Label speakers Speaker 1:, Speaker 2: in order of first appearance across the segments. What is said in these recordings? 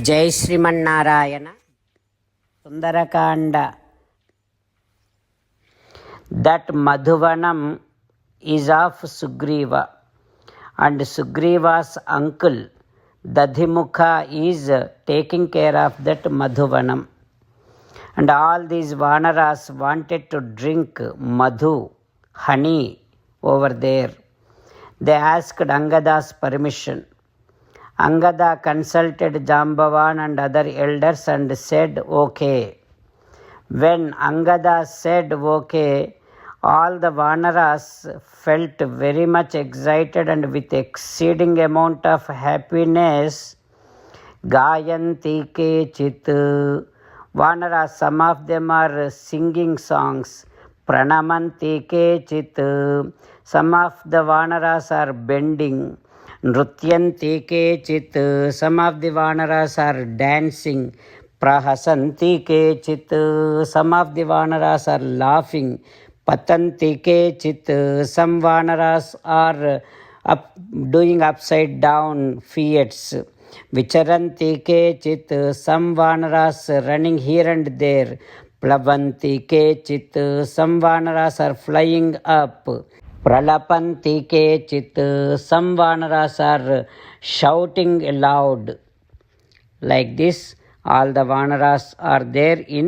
Speaker 1: Jai Srimannarayana. Sundarakanda. That Madhuvanam is of Sugriva, and Sugriva's uncle Dadhimukha is taking care of that Madhuvanam. And all these Vanaras wanted to drink Madhu, honey, over there. They asked Angada's permission. Angada consulted Jambavan and other elders and said okay. When Angada said okay, all the Vanaras felt very much excited and with exceeding amount of happiness. Gayanti ke chit. Vanaras, some of them are singing songs. Pranamanti ke chit. Some of the Vanaras are bending. Nrutyanti ke chit. Some of the Vanaras are dancing. Prahasanti ke chit. Some of the Vanaras are laughing. Patanti ke chit. Some Vanaras are doing upside down feats. Vicharanti ke chit. Some Vanaras running here and there. Plavanti ke chit. Some Vanaras are flying up. Pralapanti ke chit. Some Vanaras are shouting aloud. Like this, all the Vanaras are there in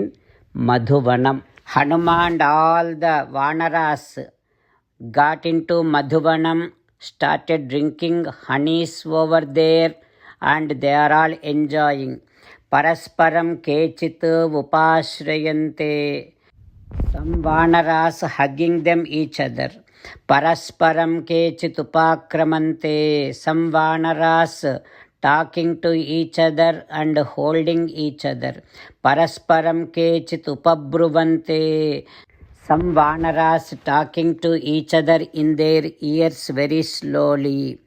Speaker 1: Madhuvanam. Hanuman and all the Vanaras got into Madhuvanam, started drinking honeys over there, and they are all enjoying. Parasparam kechit upashrayante. Some Vanaras hugging them each other. Parasparam kechit upakramante. Some Vanaras talking to each other and holding each other. Parasparam kechit upabruvante. Some Vanaras talking to each other in their ears very slowly.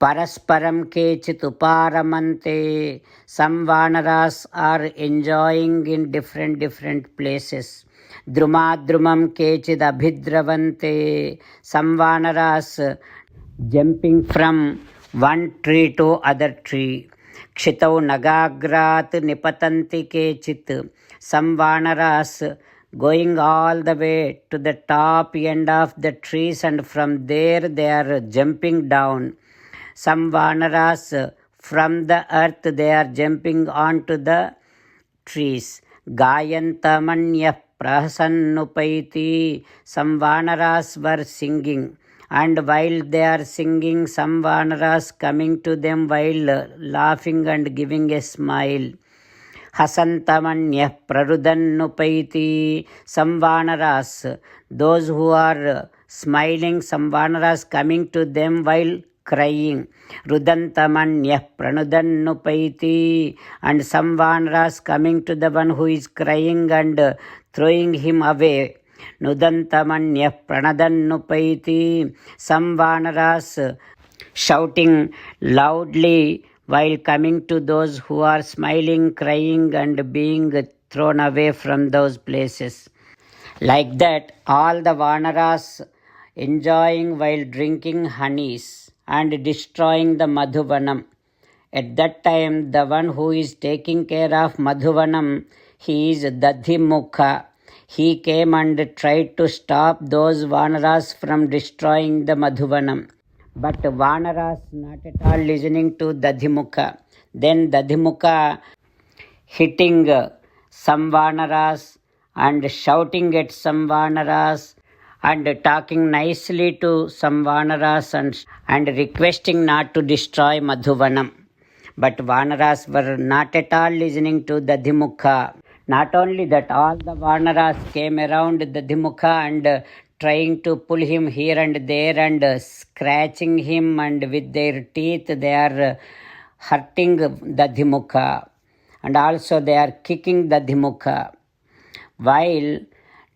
Speaker 1: Parasparam kechit uparamante. Some Vanaras are enjoying in different places. Drumadrumam kechid abhidravante. Some Vanaras jumping from one tree to other tree. Kshitau nagagrat nipatanti kechit. Some Vanaras going all the way to the top end of the trees, and from there they are jumping down. Some Vanaras from the earth they are jumping onto the trees. Gayantamanya prasannupaiti. Some Vanaras were singing, and while they are singing, some Vanaras coming to them while laughing and giving a smile. Hasantamanya prarudannupaiti. Some Vanaras, those who are smiling, some Vanaras coming to them while crying. Rudantamanya pranudannupaiti. And some Vanaras coming to the one who is crying and throwing him away. Nudantamanya pranadannupaiti. Some Vanaras shouting loudly while coming to those who are smiling, crying and being thrown away from those places. Like that, all the Vanaras enjoying while drinking honeys and destroying the Madhuvanam. At that time, the one who is taking care of Madhuvanam, he is Dadhimukha. He came and tried to stop those Vanaras from destroying the Madhuvanam. But Vanaras not at all listening to Dadhimukha. Then Dadhimukha hitting some Vanaras and shouting at some Vanaras and talking nicely to some Vanaras and requesting not to destroy Madhuvanam. But Vanaras were not at all listening to Dadhimukha. Not only that, all the Vanaras came around Dadhimukha and trying to pull him here and there and scratching him, and with their teeth they are hurting Dadhimukha, and also they are kicking Dadhimukha. While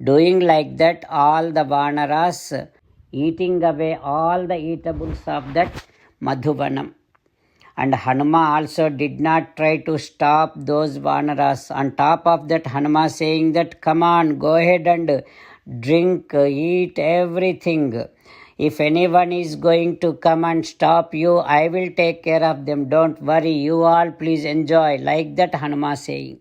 Speaker 1: doing like that, all the Vanaras eating away all the eatables of that Madhuvanam. And Hanuma also did not try to stop those Vanaras. On top of that, Hanuma saying that, come on, go ahead and drink, eat everything. If anyone is going to come and stop you, I will take care of them. Don't worry, you all please enjoy. Like that Hanuma saying.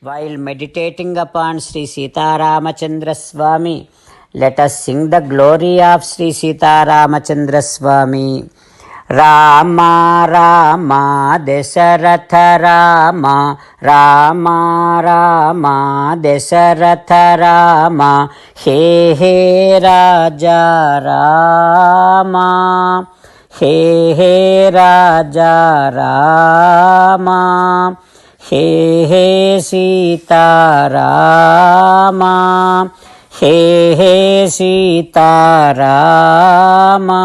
Speaker 1: While meditating upon Sri Sita Ramachandra Swami, let us sing the glory of Sri Sita Ramachandra Swami. Rama Rama Dasaratha Rama Rama Rama Dasaratha Rama He He Raja Rama He He Raja Rama He He Sita Rama He He Sita Rama.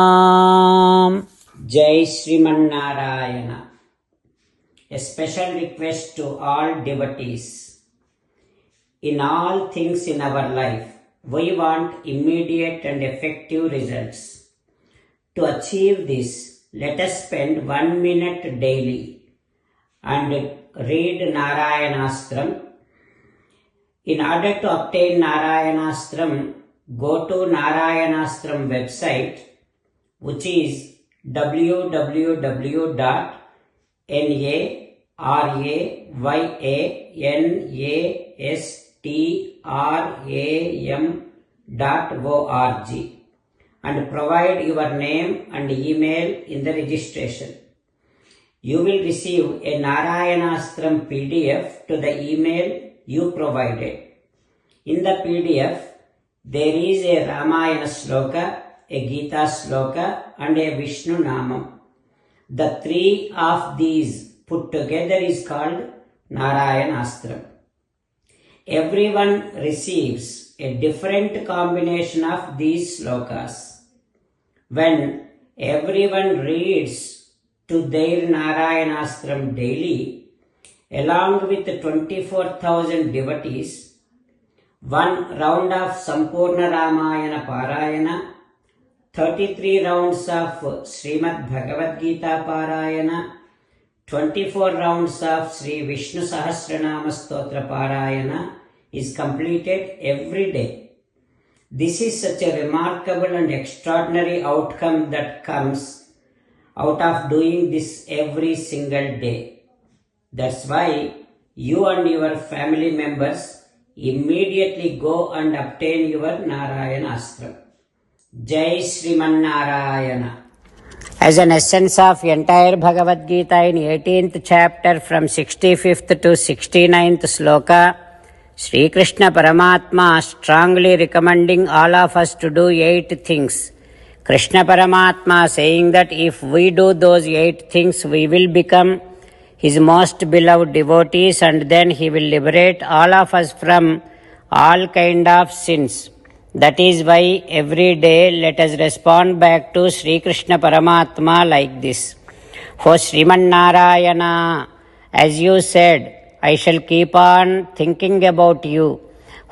Speaker 1: Jai Sriman-Narayana. A special request to all devotees. In all things in our life, we want immediate and effective results. To achieve this, let us spend 1 minute daily and read Narayanastram. In order to obtain Narayanastram, go to Narayanastram website, which is www.narayanastram.org and provide your name and email in the registration. You will receive a Narayanastram PDF to the email you provided. In the PDF, there is a Ramayana Sloka, a Gita Sloka and a Vishnu Namam. The three of these put together is called Narayanastram. Everyone receives a different combination of these slokas. When everyone reads to their Narayanastram daily, along with 24,000 devotees, one round of Sampurna Ramayana Parayana, 33 rounds of Srimad Bhagavad Gita Parayana, 24 rounds of Sri Vishnu Sahasranama Stotra Parayana is completed every day. This is such a remarkable and extraordinary outcome that comes out of doing this every single day. That's why you and your family members immediately go and obtain your Narayanastram. Jai Sriman Narayana. As an essence of entire Bhagavad Gita in 18th chapter from 65th to 69th sloka, Sri Krishna Paramatma strongly recommending all of us to do 8 things. Krishna Paramatma saying that if we do those 8 things, we will become His most beloved devotees and then He will liberate all of us from all kind of sins. That is why every day let us respond back to Sri Krishna Paramatma like this. O Sriman Narayana, as you said, I shall keep on thinking about you.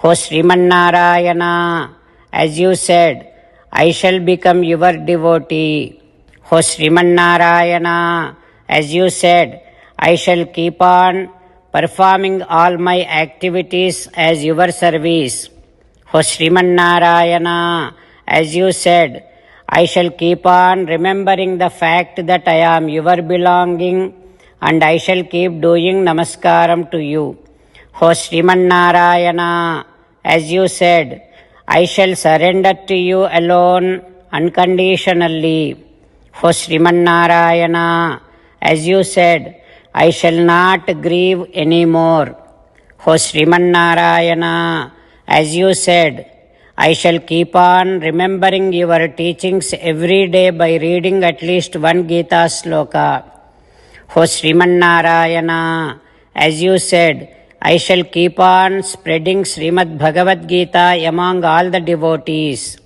Speaker 1: O Sriman Narayana, as you said, I shall become your devotee. O Sriman Narayana, as you said, I shall keep on performing all my activities as your service. O Sriman Narayana, as you said, I shall keep on remembering the fact that I am your belonging and I shall keep doing namaskaram to you. O Sriman Narayana, as you said, I shall surrender to you alone unconditionally. O Sriman Narayana, as you said, I shall not grieve anymore. O Sriman Narayana, as you said, I shall keep on remembering your teachings every day by reading at least one Gita sloka. O Sriman Narayana, as you said, I shall keep on spreading Srimad Bhagavad Gita among all the devotees.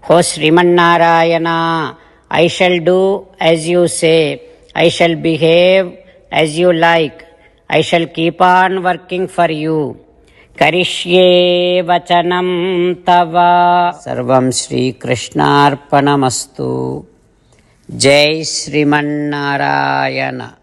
Speaker 1: O Sriman Narayana, I shall do as you say. I shall behave as you like. I shall keep on working for you. Karishye vachanam tava. Sarvam Shri Krishnarpanamastu. Jai Sriman Narayana.